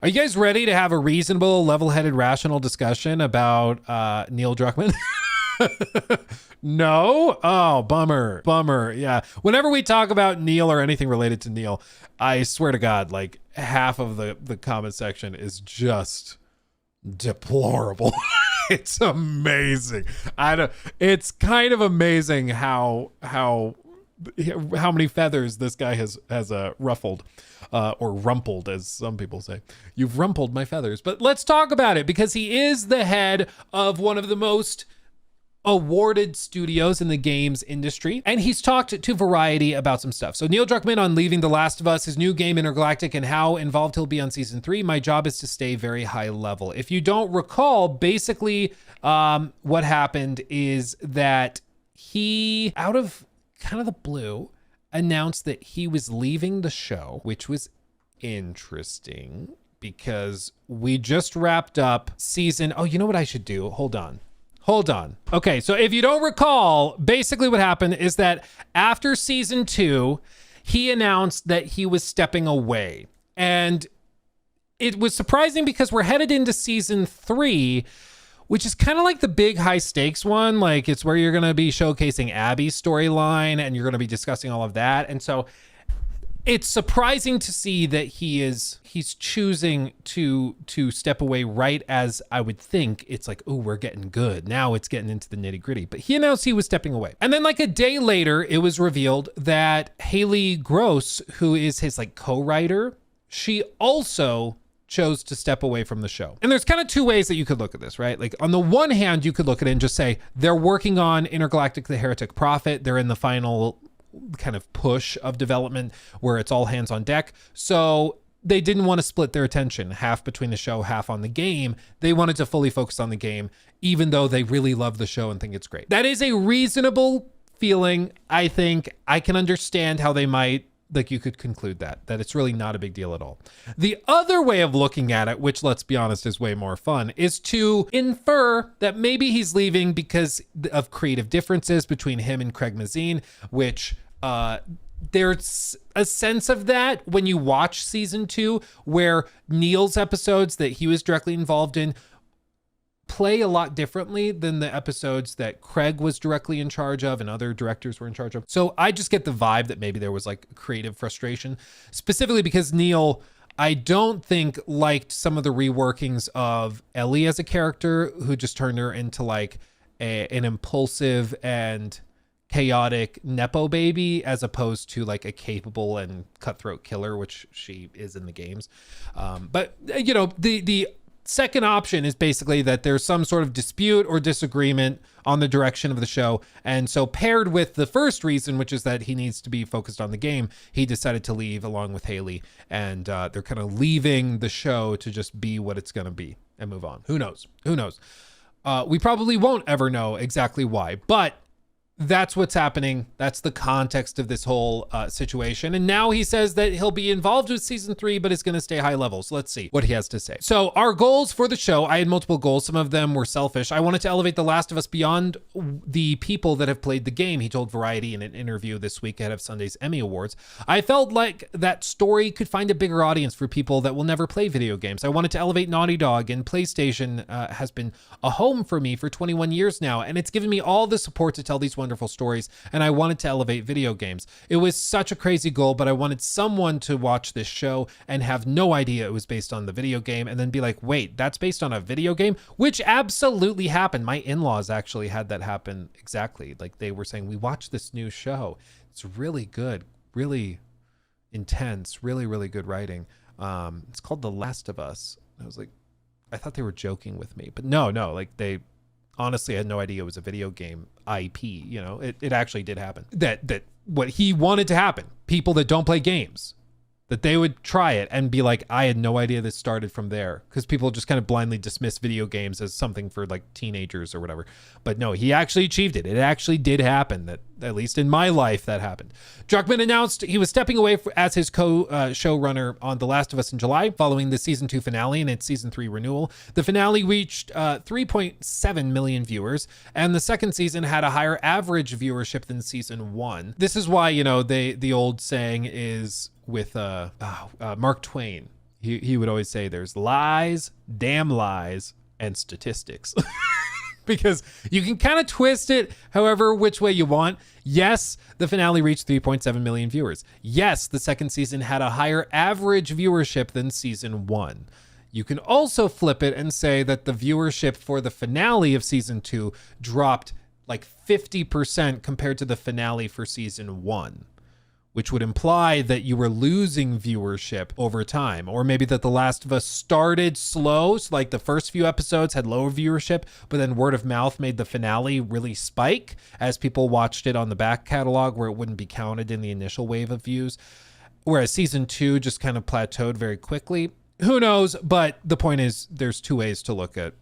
Are you guys ready to have a reasonable, level-headed, rational discussion about Neil Druckmann? No? Oh, bummer. Yeah. Whenever we talk about Neil or anything related to Neil, I swear to God, like half of the comment section is just deplorable. It's amazing. It's kind of amazing how many feathers this guy has ruffled, or rumpled, as some people say. You've rumpled my feathers. But let's talk about it, because he is the head of one of the most awarded studios in the games industry, and he's talked to Variety about some stuff. So Neil Druckmann on leaving The Last of Us, his new game Intergalactic, and how involved he'll be on season 3. My job is to stay very high level. If you don't recall, basically what happened is that he, out of kind of the blue, announced that he was leaving the show, which was interesting because we just wrapped up season. Oh, you know what I should do? Hold on. Okay, so if you don't recall, basically what happened is that after season 2, he announced that he was stepping away. And it was surprising because we're headed into season 3, which is kind of like the big high stakes one. Like, it's where you're going to be showcasing Abby's storyline and you're going to be discussing all of that. And so it's surprising to see that he's choosing to step away right as I would think it's like, oh, we're getting good. Now it's getting into the nitty gritty. But he announced he was stepping away. And then like a day later, it was revealed that Haley Gross, who is his like co-writer, she also chose to step away from the show. And there's kind of two ways that you could look at this, right? Like on the one hand, you could look at it and just say, they're working on Intergalactic, the Heretic Prophet. They're in the final kind of push of development where it's all hands on deck. So they didn't want to split their attention, half between the show, half on the game. They wanted to fully focus on the game, even though they really love the show and think it's great. That is a reasonable feeling. I think I can understand how they might, like, you could conclude that it's really not a big deal at all. The other way of looking at it, which let's be honest is way more fun, is to infer that maybe he's leaving because of creative differences between him and Craig Mazin, which there's a sense of that when you watch season 2, where Neil's episodes that he was directly involved in play a lot differently than the episodes that Craig was directly in charge of and other directors were in charge of. So I just get the vibe that maybe there was like creative frustration, specifically because Neil, I don't think, liked some of the reworkings of Ellie as a character, who just turned her into like an impulsive and chaotic Nepo baby, as opposed to like a capable and cutthroat killer, which she is in the games. But you know, the second option is basically that there's some sort of dispute or disagreement on the direction of the show. And so paired with the first reason, which is that he needs to be focused on the game, he decided to leave along with Haley. And they're kind of leaving the show to just be what it's going to be and move on. Who knows? We probably won't ever know exactly why, but that's what's happening. That's the context of this whole situation. And now he says that he'll be involved with season 3, but is going to stay high level. So let's see what he has to say. So our goals for the show, I had multiple goals. Some of them were selfish. I wanted to elevate The Last of Us beyond the people that have played the game, he told Variety in an interview this week ahead of Sunday's Emmy Awards. I felt like that story could find a bigger audience for people that will never play video games. I wanted to elevate Naughty Dog, and PlayStation has been a home for me for 21 years now, and it's given me all the support to tell these wonderful stories, and I wanted to elevate video games. It was such a crazy goal, but I wanted someone to watch this show and have no idea it was based on the video game, and then be like, wait, that's based on a video game? Which absolutely happened. My in-laws actually had that happen exactly. Like, they were saying, we watched this new show. It's really good, really intense, really, really good writing. It's called The Last of Us. I was like, I thought they were joking with me, but no, like they honestly had no idea it was a video game IP. You know, it actually did happen. That what he wanted to happen, people that don't play games, that they would try it and be like, I had no idea this started from there, because people just kind of blindly dismiss video games as something for like teenagers or whatever. But no, he actually achieved it. It actually did happen. That, at least in my life, that happened. Druckman announced he was stepping away as his co-showrunner on The Last of Us in July, following the season 2 finale and its season 3 renewal. The finale reached 3.7 million viewers, and the second season had a higher average viewership than season 1. This is why, you know, the old saying is with Mark Twain, he would always say there's lies, damn lies, and statistics. Because you can kind of twist it however which way you want. Yes, the finale reached 3.7 million viewers. Yes, the second season had a higher average viewership than season 1. You can also flip it and say that the viewership for the finale of season 2 dropped like 50% compared to the finale for season 1, which would imply that you were losing viewership over time. Or maybe that The Last of Us started slow, so like the first few episodes had lower viewership, but then word of mouth made the finale really spike as people watched it on the back catalog where it wouldn't be counted in the initial wave of views. Whereas season 2 just kind of plateaued very quickly. Who knows? But the point is, there's two ways to look at,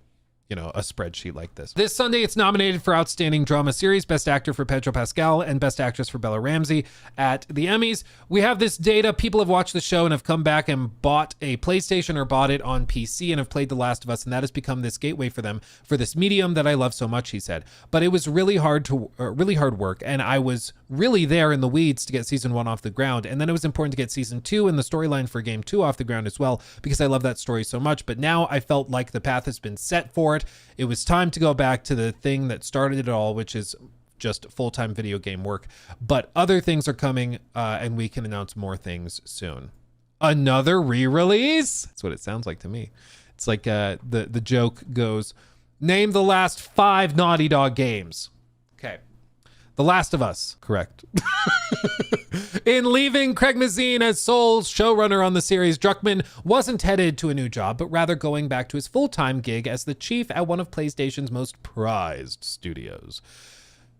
you know, a spreadsheet like this. This Sunday, it's nominated for Outstanding Drama Series, Best Actor for Pedro Pascal, and Best Actress for Bella Ramsey at the Emmys. We have this data. People have watched the show and have come back and bought a PlayStation or bought it on PC and have played The Last of Us, and that has become this gateway for them for this medium that I love so much, he said. But it was really hard work, and I was really there in the weeds to get season 1 off the ground, and then it was important to get season 2 and the storyline for game 2 off the ground as well, because I love that story so much. But now I felt like the path has been set for it. It was time to go back to the thing that started it all, which is just full-time video game work. But other things are coming, and we can announce more things soon. Another re-release? That's what it sounds like to me. It's like the joke goes, name the last 5 Naughty Dog games. Okay. The Last of Us, correct. In leaving Craig Mazin as sole showrunner on the series, Druckman wasn't headed to a new job, but rather going back to his full-time gig as the chief at one of PlayStation's most prized studios,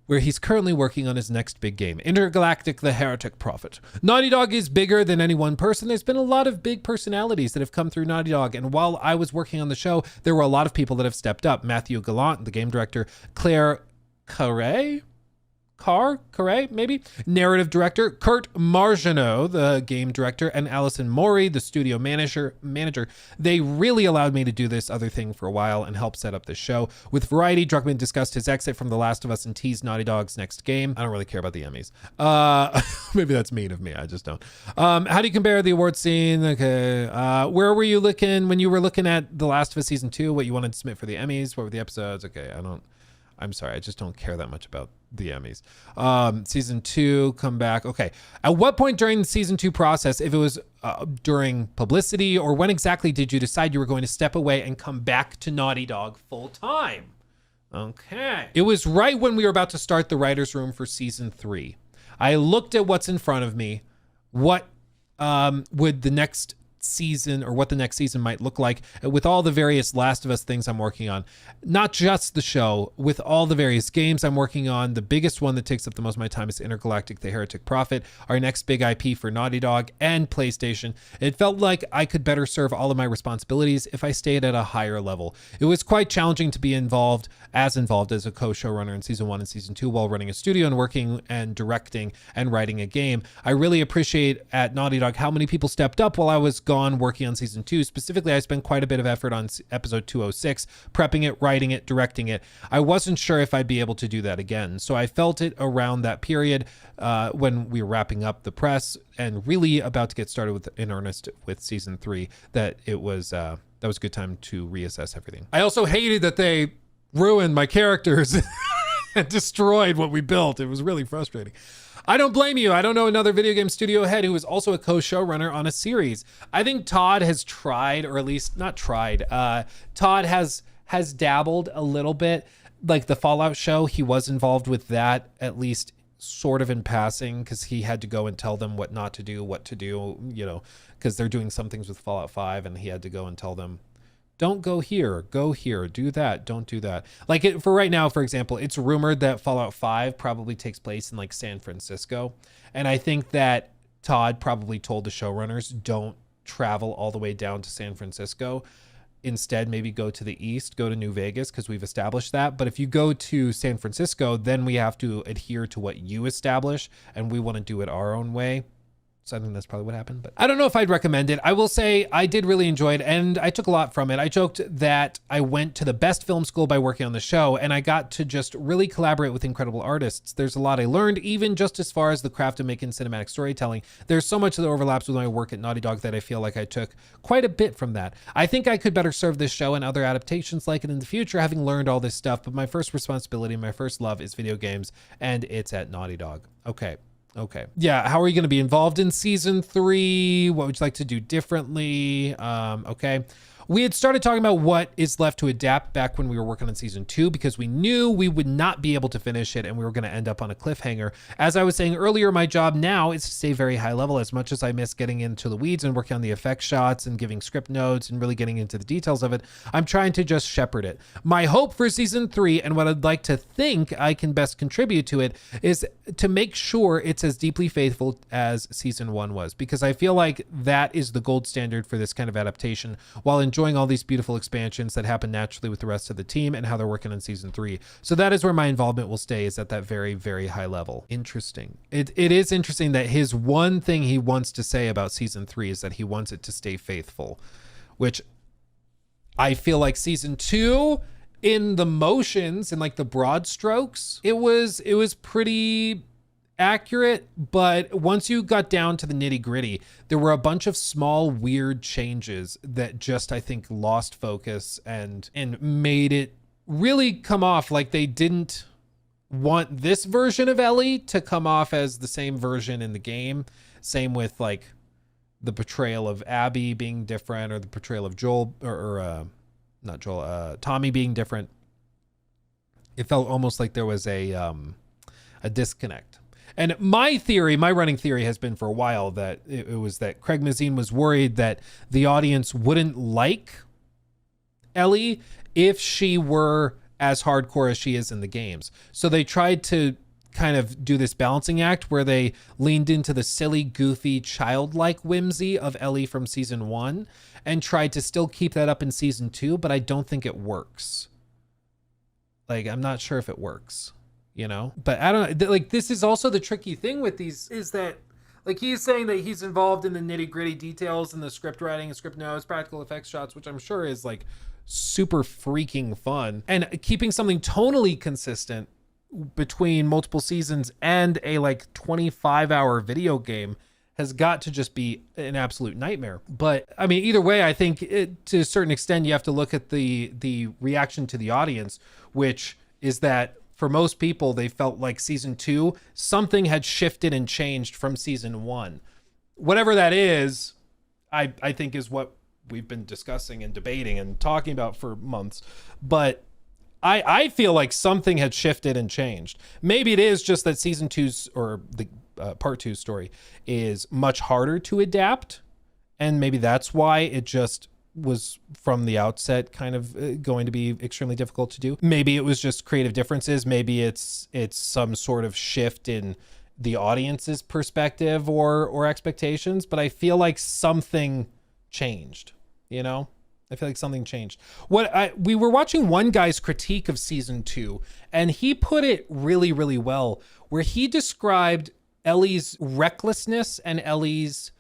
where he's currently working on his next big game, Intergalactic: The Heretic Prophet. Naughty Dog is bigger than any one person. There's been a lot of big personalities that have come through Naughty Dog, and while I was working on the show, there were a lot of people that have stepped up. Matthew Gallant, the game director, Claire Carre, maybe? Narrative director, Kurt Margenot, the game director, and Allison Mori, the studio manager. They really allowed me to do this other thing for a while and help set up the show. With Variety, Druckman discussed his exit from The Last of Us and teased Naughty Dog's next game. I don't really care about the Emmys. Maybe that's mean of me. I just don't. How do you compare the award scene? Okay. Where were you looking when you were looking at The Last of Us season 2? What you wanted to submit for the Emmys? What were the episodes? Okay. I'm sorry. I just don't care that much about the Emmys. Season 2, come back. Okay. At what point during the season 2 process, if it was during publicity, or when exactly did you decide you were going to step away and come back to Naughty Dog full time? Okay. It was right when we were about to start the writer's room for season 3. I looked at what's in front of me. What would the next season, or what the next season might look like with all the various Last of Us things I'm working on. Not just the show, with all the various games I'm working on. The biggest one that takes up the most of my time is Intergalactic: The Heretic Prophet, our next big IP for Naughty Dog and PlayStation. It felt like I could better serve all of my responsibilities if I stayed at a higher level. It was quite challenging to be involved as a co-showrunner in season 1 and season 2 while running a studio and working and directing and writing a game. I really appreciate at Naughty Dog how many people stepped up while I was gone working on season 2. Specifically, I spent quite a bit of effort on episode 206, prepping it, writing it, directing it. I wasn't sure if I'd be able to do that again. So I felt it around that period when we were wrapping up the press and really about to get started in earnest with season 3, that it was that was a good time to reassess everything. I also hated that they ruined my characters and destroyed what we built. It was really frustrating. I don't blame you. I don't know another video game studio head who is also a co-showrunner on a series. I think Todd has tried, or at least not tried. Todd has dabbled a little bit. Like the Fallout show, he was involved with that, at least sort of in passing, because he had to go and tell them what not to do, what to do, you know, because they're doing some things with Fallout 5, and he had to go and tell them, don't go here, do that, don't do that. Like for right now, for example, it's rumored that Fallout 5 probably takes place in like San Francisco. And I think that Todd probably told the showrunners, don't travel all the way down to San Francisco. Instead, maybe go to the east, go to New Vegas, because we've established that. But if you go to San Francisco, then we have to adhere to what you establish, and we want to do it our own way. So I think that's probably what happened, but I don't know if I'd recommend it. I will say I did really enjoy it and I took a lot from it. I joked that I went to the best film school by working on the show and I got to just really collaborate with incredible artists. There's a lot I learned, even just as far as the craft of making cinematic storytelling. There's so much that overlaps with my work at Naughty Dog that I feel like I took quite a bit from that. I think I could better serve this show and other adaptations like it in the future, having learned all this stuff, but my first responsibility, my first love is video games, and it's at Naughty Dog. Okay. Yeah. How are you going to be involved in season 3? What would you like to do differently? Okay. We had started talking about what is left to adapt back when we were working on season 2, because we knew we would not be able to finish it and we were going to end up on a cliffhanger. As I was saying earlier, my job now is to stay very high level. As much as I miss getting into the weeds and working on the effect shots and giving script notes and really getting into the details of it, I'm trying to just shepherd it. My hope for season 3 and what I'd like to think I can best contribute to it is to make sure it's as deeply faithful as season 1 was, because I feel like that is the gold standard for this kind of adaptation, while enjoying all these beautiful expansions that happen naturally with the rest of the team and how they're working on season 3. So that is where my involvement will stay, is at that very, very high level. Interesting. It is interesting that his one thing he wants to say about season 3 is that he wants it to stay faithful, which I feel like season 2, in the motions and like the broad strokes, it was pretty accurate, but once you got down to the nitty gritty, there were a bunch of small weird changes that just, I think, lost focus and made it really come off like they didn't want this version of Ellie to come off as the same version in the game. Same with like the portrayal of Abby being different, or the portrayal of Joel not Joel, Tommy being different. It felt almost like there was a disconnect. And my running theory has been for a while that it was that Craig Mazin was worried that the audience wouldn't like Ellie if she were as hardcore as she is in the games. So they tried to kind of do this balancing act where they leaned into the silly, goofy, childlike whimsy of Ellie from season 1 and tried to still keep that up in season 2, but I don't think it works. Like, I'm not sure if it works. You know, but I don't know, like, this is also the tricky thing with these, is that like he's saying that he's involved in the nitty gritty details and the script writing and script notes, practical effects shots, which I'm sure is like super freaking fun, and keeping something tonally consistent between multiple seasons and a like 25-hour video game has got to just be an absolute nightmare. But I mean, either way, I think to a certain extent, you have to look at the reaction to the audience, which is that for most people, they felt like season 2, something had shifted and changed from season 1. Whatever that is, I think is what we've been discussing and debating and talking about for months. But I feel like something had shifted and changed. Maybe it is just that season 2's, or the part 2 story, is much harder to adapt. And maybe that's why it just was from the outset kind of going to be extremely difficult to do. Maybe it was just creative differences. Maybe it's some sort of shift in the audience's perspective or expectations, but I feel like something changed, you know? I feel like something changed. We were watching one guy's critique of season 2, and he put it really, really well, where he described Ellie's recklessness and Ellie's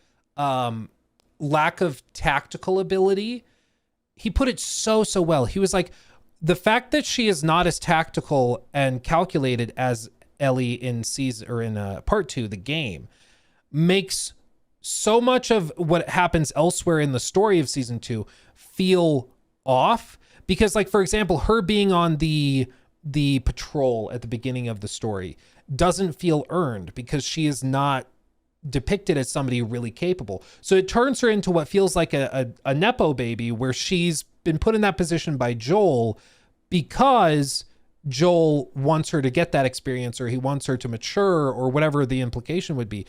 lack of tactical ability. He put it so well. He was like, the fact that she is not as tactical and calculated as Ellie in season, or in part 2, the game, makes so much of what happens elsewhere in the story of season 2 feel off. Because, like, for example, her being on the patrol at the beginning of the story doesn't feel earned, because she is not depicted as somebody really capable. So it turns her into what feels like a Nepo baby, where she's been put in that position by Joel because Joel wants her to get that experience, or he wants her to mature, or whatever the implication would be.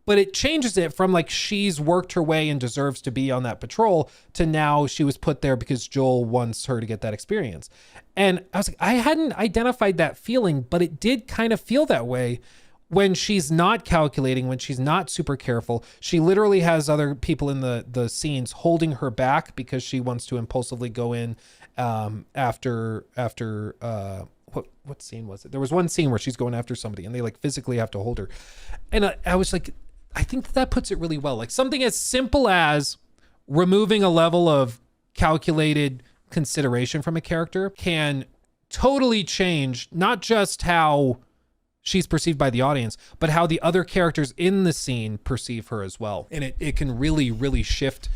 But it changes it from like she's worked her way and deserves to be on that patrol to now she was put there because Joel wants her to get that experience. And I was like, I hadn't identified that feeling, but it did kind of feel that way when she's not calculating, when she's not super careful. She literally has other people in the scenes holding her back because she wants to impulsively go in after what scene was it? There was one scene where she's going after somebody and they like physically have to hold her. And I was like, I think that puts it really well. Like something as simple as removing a level of calculated consideration from a character can totally change not just how she's perceived by the audience, but how the other characters in the scene perceive her as well. And it can really, really shift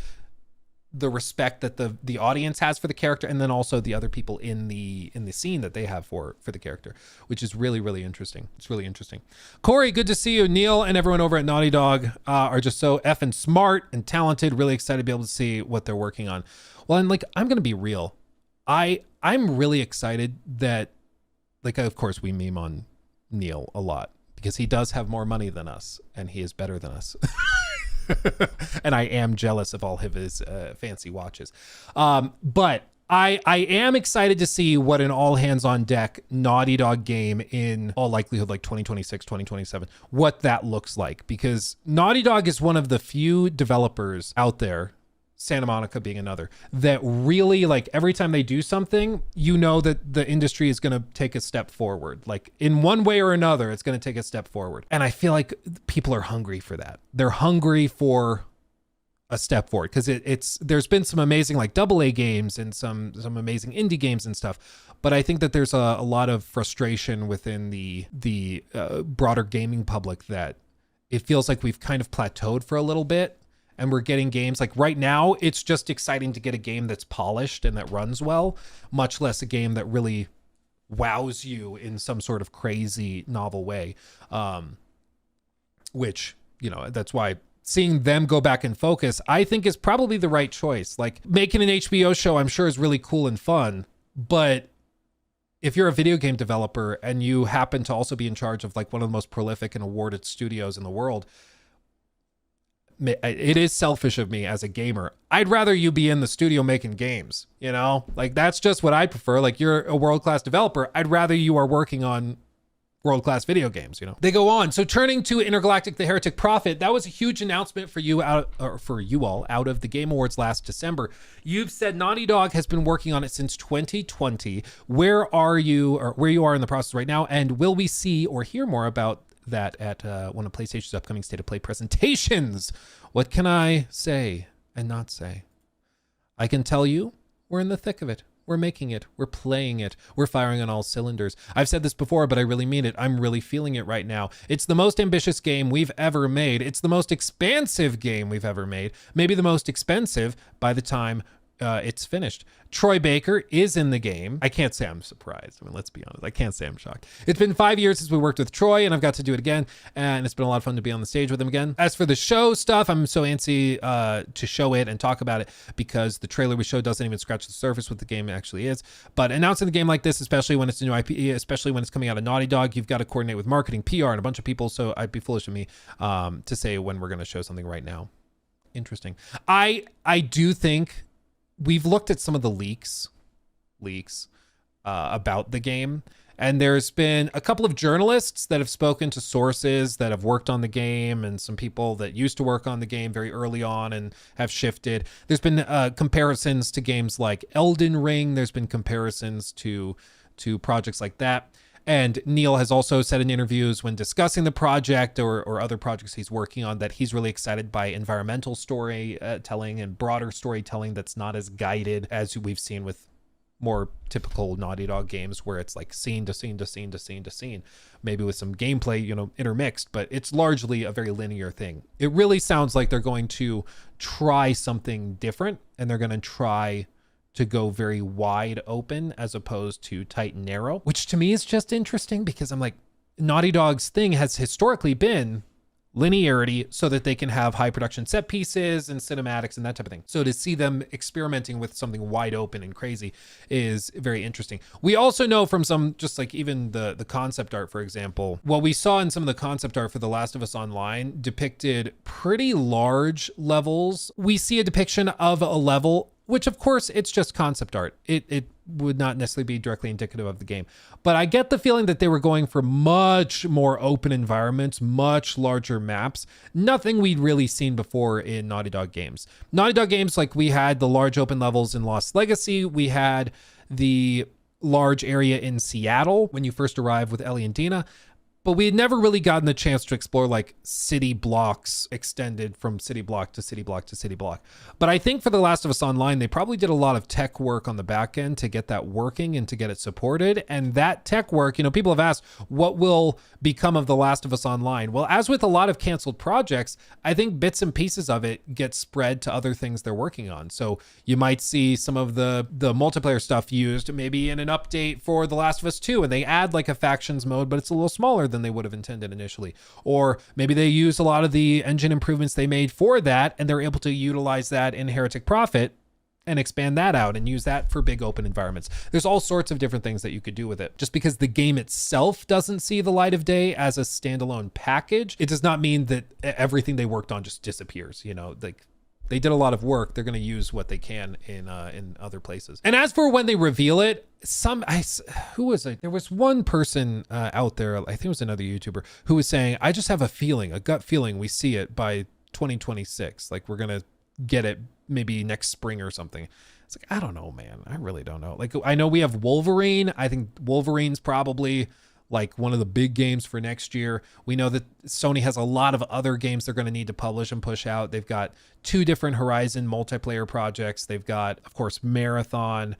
the respect that the audience has for the character, and then also the other people in the scene that they have for the character, which is really, really interesting. It's really interesting. Corey, good to see you. Neil and everyone over at Naughty Dog are just so effing smart and talented. Really excited to be able to see what they're working on. Well, and like, I'm gonna be real. I'm really excited that, like, of course we meme on Neil a lot because he does have more money than us and he is better than us. And I am jealous of all of his fancy watches. But I am excited to see what an all hands on deck Naughty Dog game, in all likelihood like 2026, 2027, what that looks like, because Naughty Dog is one of the few developers out there, Santa Monica being another, that really, like, every time they do something, you know that the industry is going to take a step forward. Like, in one way or another, it's going to take a step forward. And I feel like people are hungry for that. They're hungry for a step forward, because there's been some amazing like AA games and some amazing indie games and stuff. But I think that there's a lot of frustration within the broader gaming public that it feels like we've kind of plateaued for a little bit. And we're getting games like right now, it's just exciting to get a game that's polished and that runs well, much less a game that really wows you in some sort of crazy novel way. Which, you know, that's why seeing them go back and focus, I think, is probably the right choice. Like, making an HBO show, I'm sure, is really cool and fun. But if you're a video game developer and you happen to also be in charge of like one of the most prolific and awarded studios in the world, it is selfish of me as a gamer. I'd rather you be in the studio making games, you know? Like, that's just what I prefer. Like, you're a world-class developer. I'd rather you are working on world-class video games, you know? They go on. So turning to Intergalactic, the Heretic Prophet, that was a huge announcement for you all out of the Game Awards last December. You've said Naughty Dog has been working on it since 2020. Where are you, or where you are in the process right now? And will we see or hear more about that at one of PlayStation's upcoming State of Play presentations? What can I say and not say? I can tell you we're in the thick of it. We're making it. We're playing it. We're firing on all cylinders. I've said this before, but I really mean it. I'm really feeling it right now. It's the most ambitious game we've ever made. It's the most expansive game we've ever made. Maybe the most expensive by the time it's finished. Troy Baker is in the game. I can't say I'm surprised. I mean, let's be honest. I can't say I'm shocked. It's been 5 years since we worked with Troy, and I've got to do it again, and it's been a lot of fun to be on the stage with him again. As for the show stuff, I'm so antsy to show it and talk about it, because the trailer we showed doesn't even scratch the surface what the game actually is. But announcing the game like this, especially when it's a new IP, especially when it's coming out of Naughty Dog, you've got to coordinate with marketing, PR, and a bunch of people, so I'd be foolish of me to say when we're going to show something right now. Interesting. I do think we've looked at some of the leaks about the game, and there's been a couple of journalists that have spoken to sources that have worked on the game, and some people that used to work on the game very early on and have shifted. There's been comparisons to games like Elden Ring. There's been comparisons to projects like that. And Neil has also said in interviews when discussing the project or other projects he's working on that he's really excited by environmental storytelling and broader storytelling that's not as guided as we've seen with more typical Naughty Dog games, where it's like scene to scene to scene to scene to scene, maybe with some gameplay, you know, intermixed, but it's largely a very linear thing. It really sounds like they're going to try something different, and they're going to try to go very wide open as opposed to tight and narrow, which to me is just interesting, because I'm like, Naughty Dog's thing has historically been linearity so that they can have high production set pieces and cinematics and that type of thing. So to see them experimenting with something wide open and crazy is very interesting. We also know from some, just like even the concept art, for example, what we saw in some of the concept art for The Last of Us Online depicted pretty large levels. We see a depiction of a level, which of course it's just concept art. It would not necessarily be directly indicative of the game. But I get the feeling that they were going for much more open environments, much larger maps, nothing we'd really seen before in Naughty Dog games. Naughty Dog games, like we had the large open levels in Lost Legacy, we had the large area in Seattle when you first arrive with Ellie and Dina. but we had never really gotten the chance to explore like city blocks extended from city block to city block to city block. But I think for The Last of Us Online, they probably did a lot of tech work on the back end to get that working and to get it supported. And that tech work, you know, people have asked, what will become of The Last of Us Online? Well, as with a lot of canceled projects, I think bits and pieces of it get spread to other things they're working on. So you might see some of the multiplayer stuff used maybe in an update for The Last of Us 2, and they add like a factions mode, but it's a little smaller than they would have intended initially. Or maybe they use a lot of the engine improvements they made for that, and they're able to utilize that in Heretic Prophet and expand that out and use that for big open environments. There's all sorts of different things that you could do with it. Just because the game itself doesn't see the light of day as a standalone package, it does not mean that everything they worked on just disappears. You know, like, they did a lot of work. They're going to use what they can in other places. And as for when they reveal it, who was it? There was one person out there, I think it was another YouTuber, who was saying, I just have a gut feeling we see it by 2026. Like, we're going to get it maybe next spring or something. It's like, I don't know, man. I really don't know. Like, I know we have Wolverine. I think Wolverine's probably like one of the big games for next year. We know that Sony has a lot of other games they're going to need to publish and push out. They've got 2 different Horizon multiplayer projects. They've got, of course, Marathon.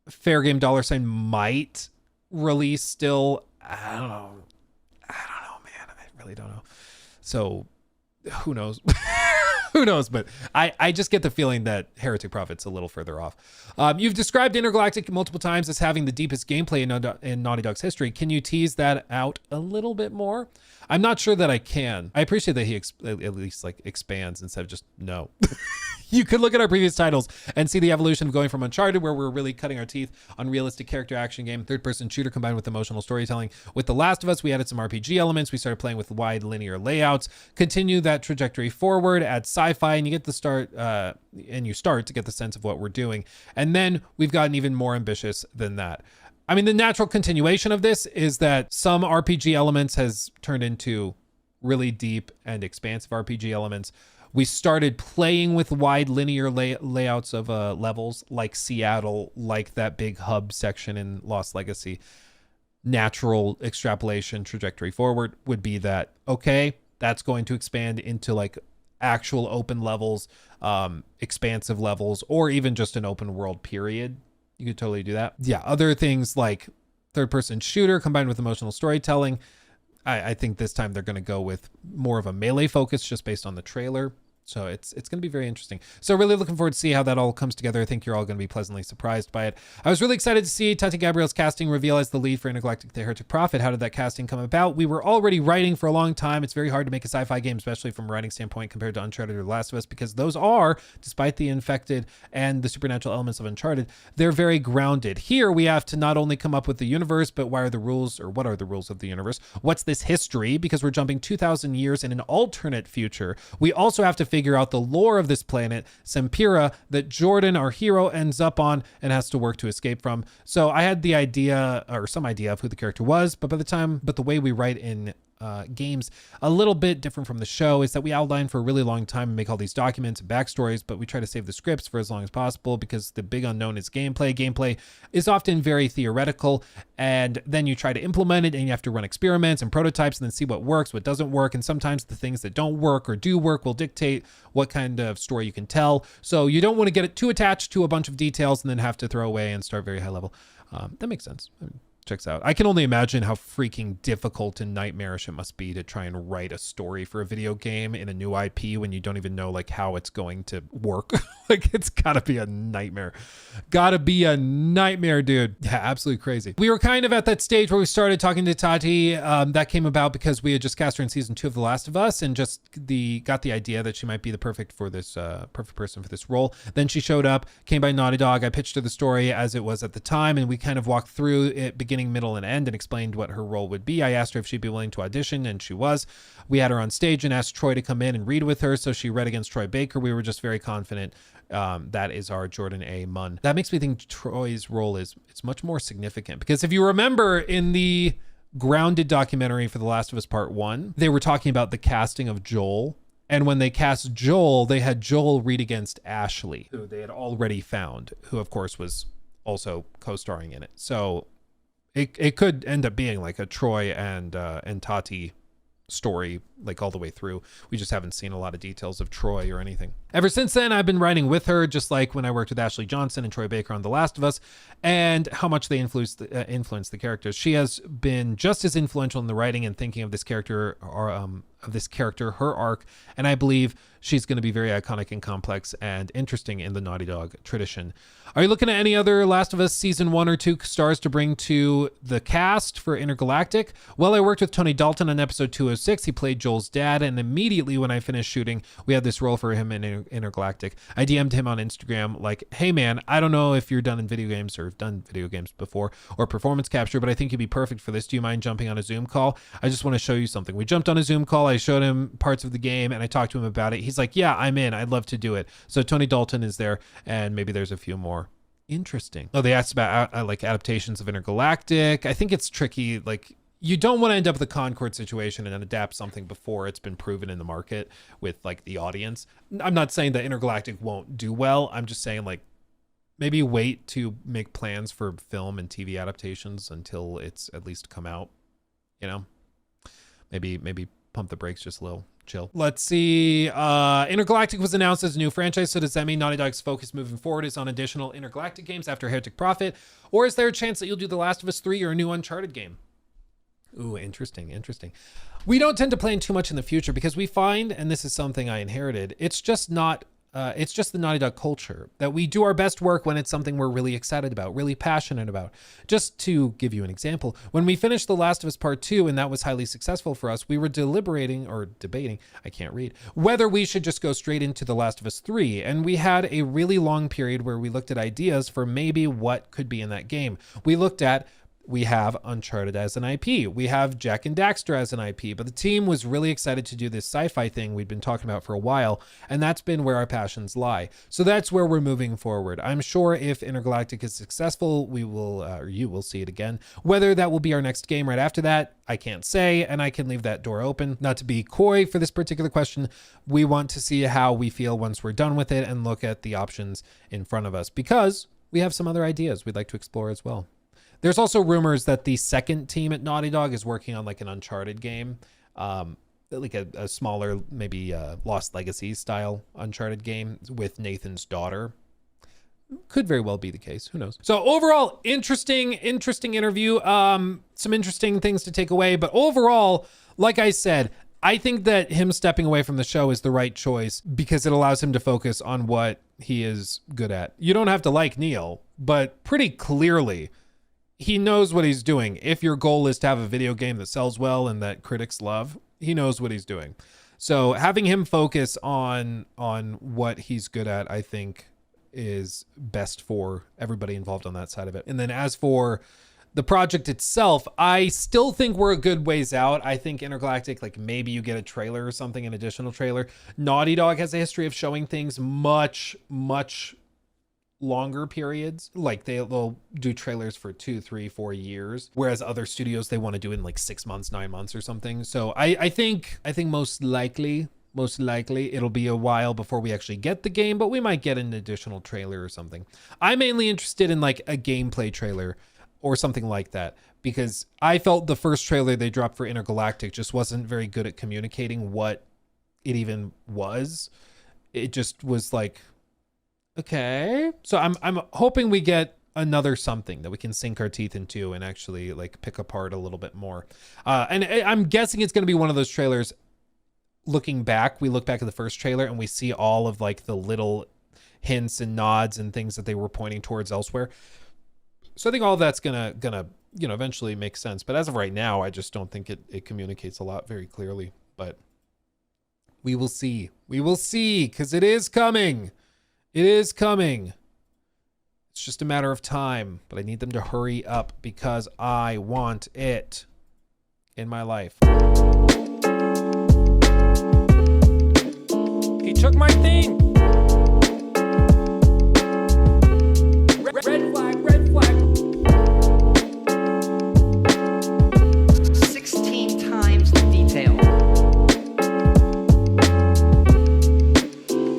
Fair Game $ might release still. I don't know, man. I really don't know. So who knows? Who knows? But I just get the feeling that Heretic Prophet's a little further off. You've described Intergalactic multiple times as having the deepest gameplay in Naughty Dog's history. Can you tease that out a little bit more? I'm not sure that I can. I appreciate that he at least like expands instead of just no. You could look at our previous titles and see the evolution of going from Uncharted, where we're really cutting our teeth on realistic character action game, third-person shooter combined with emotional storytelling. With The Last of Us, we added some RPG elements. We started playing with wide linear layouts. Continue that trajectory forward, add sci-fi, and you get the start to get the sense of what we're doing. And then we've gotten even more ambitious than that. I mean, the natural continuation of this is that some RPG elements has turned into really deep and expansive RPG elements. We started playing with wide linear layouts of levels like Seattle, like that big hub section in Lost Legacy. Natural extrapolation trajectory forward would be that, okay, that's going to expand into like actual open levels, expansive levels, or even just an open world period. You could totally do that. Yeah, other things like third-person shooter combined with emotional storytelling. I think this time they're going to go with more of a melee focus just based on the trailer. So it's going to be very interesting. So really looking forward to see how that all comes together. I think you're all going to be pleasantly surprised by it. I was really excited to see Tati Gabrielle's casting reveal as the lead for Intergalactic: The Heretic Prophet. How did that casting come about? We were already writing for a long time. It's very hard to make a sci-fi game, especially from a writing standpoint compared to Uncharted or The Last of Us, because those are, despite the infected and the supernatural elements of Uncharted, they're very grounded. Here we have to not only come up with the universe, but what are the rules of the universe? What's this history? Because we're jumping 2,000 years in an alternate future. We also have to figure out the lore of this planet, Sempira, that Jordan, our hero, ends up on and has to work to escape from. So I had the idea, or some idea, of who the character was, but the way we write in games, a little bit different from the show, is that we outline for a really long time and make all these documents and backstories, but we try to save the scripts for as long as possible because the big unknown is gameplay. Gameplay is often very theoretical, and then you try to implement it and you have to run experiments and prototypes and then see what works, what doesn't work, and sometimes the things that don't work or do work will dictate what kind of story you can tell. So you don't want to get it too attached to a bunch of details and then have to throw away and start very high level. That makes sense. Checks out. I can only imagine how freaking difficult and nightmarish it must be to try and write a story for a video game in a new IP when you don't even know like how it's going to work. Like, it's gotta be a nightmare. Gotta be a nightmare, dude. Yeah, absolutely crazy. We were kind of at that stage where we started talking to Tati. That came about because we had just cast her in season 2 of The Last of Us and just got the idea that she might be the perfect person for this role. Then she showed up, came by Naughty Dog. I pitched her the story as it was at the time, and we kind of walked through it beginning, middle, and end and explained what her role would be. I asked her if she'd be willing to audition, and she was. We had her on stage and asked Troy to come in and read with her, so she read against Troy Baker. We were just very confident that is our Jordan A. Munn. That makes me think Troy's role is much more significant, because if you remember in the Grounded documentary for The Last of Us Part 1, they were talking about the casting of Joel. And when they cast Joel, they had Joel read against Ashley, who they had already found, who of course was also co-starring in it. So it could end up being like a Troy and Tati story, like all the way through. We just haven't seen a lot of details of Troy or anything. Ever since then, I've been writing with her, just like when I worked with Ashley Johnson and Troy Baker on The Last of Us, and how much they influenced the characters. She has been just as influential in the writing and thinking of this character, or her arc, and I believe she's going to be very iconic and complex and interesting in the Naughty Dog tradition. Are you looking at any other Last of Us season 1 or 2 stars to bring to the cast for Intergalactic? Well, I worked with Tony Dalton on episode 206. He played Joel's dad, and immediately when I finished shooting, we had this role for him in Intergalactic. I DM'd him on Instagram like, hey man, I don't know if you're done in video games or have done video games before or performance capture, but I think you'd be perfect for this. Do you mind jumping on a Zoom call? I just want to show you something. We jumped on a Zoom call. I showed him parts of the game and I talked to him about it. He's like, yeah, I'm in. I'd love to do it. So Tony Dalton is there, and maybe there's a few more. Interesting. Oh, they asked about like adaptations of Intergalactic. I think it's tricky. Like, you don't want to end up with a Concord situation and then adapt something before it's been proven in the market with like the audience. I'm not saying that Intergalactic won't do well. I'm just saying, like, maybe wait to make plans for film and TV adaptations until it's at least come out, you know? Maybe pump the brakes just a little. Chill. Let's see. Intergalactic was announced as a new franchise. So does that mean Naughty Dog's focus moving forward is on additional Intergalactic games after Heretic Prophet? Or is there a chance that you'll do The Last of Us 3 or a new Uncharted game? Ooh, interesting. We don't tend to plan too much in the future because we find, and this is something I inherited, it's just the Naughty Dog culture that we do our best work when it's something we're really excited about, really passionate about. Just to give you an example, when we finished The Last of Us Part 2 and that was highly successful for us, we were debating, I can't read, whether we should just go straight into The Last of Us 3. And we had a really long period where we looked at ideas for maybe what could be in that game. We have Uncharted as an IP. We have Jack and Daxter as an IP, but the team was really excited to do this sci-fi thing we'd been talking about for a while, and that's been where our passions lie. So that's where we're moving forward. I'm sure if Intergalactic is successful, we will, or you will see it again. Whether that will be our next game right after that, I can't say, and I can leave that door open. Not to be coy for this particular question, we want to see how we feel once we're done with it and look at the options in front of us, because we have some other ideas we'd like to explore as well. There's also rumors that the second team at Naughty Dog is working on like an Uncharted game, like a smaller, maybe Lost Legacy style Uncharted game with Nathan's daughter. Could very well be the case. Who knows? So overall, interesting interview. Some interesting things to take away. But overall, like I said, I think that him stepping away from the show is the right choice because it allows him to focus on what he is good at. You don't have to like Neil, but pretty clearly, he knows what he's doing. If your goal is to have a video game that sells well and that critics love, he knows what he's doing. So having him focus on what he's good at, I think is best for everybody involved on that side of it. And then as for the project itself, I still think we're a good ways out. I think Intergalactic, like maybe you get a trailer or something, an additional trailer. Naughty Dog has a history of showing things much longer periods. Like they'll do trailers for 2, 3, 4 years, whereas other studios they want to do it in like 6 months, 9 months or something. So I think most likely it'll be a while before we actually get the game, but we might get an additional trailer or something. I'm mainly interested in like a gameplay trailer or something like that, because I felt the first trailer they dropped for Intergalactic just wasn't very good at communicating what it even was. It just was like, okay. So I'm hoping we get another something that we can sink our teeth into and actually like pick apart a little bit more. And I'm guessing it's going to be one of those trailers. Looking back, we look back at the first trailer and we see all of like the little hints and nods and things that they were pointing towards elsewhere. So I think all of that's gonna eventually make sense. But as of right now, I just don't think it communicates a lot very clearly. But we will see. We will see, because it is coming. It is coming. It's just a matter of time, but I need them to hurry up because I want it in my life. He took my thing.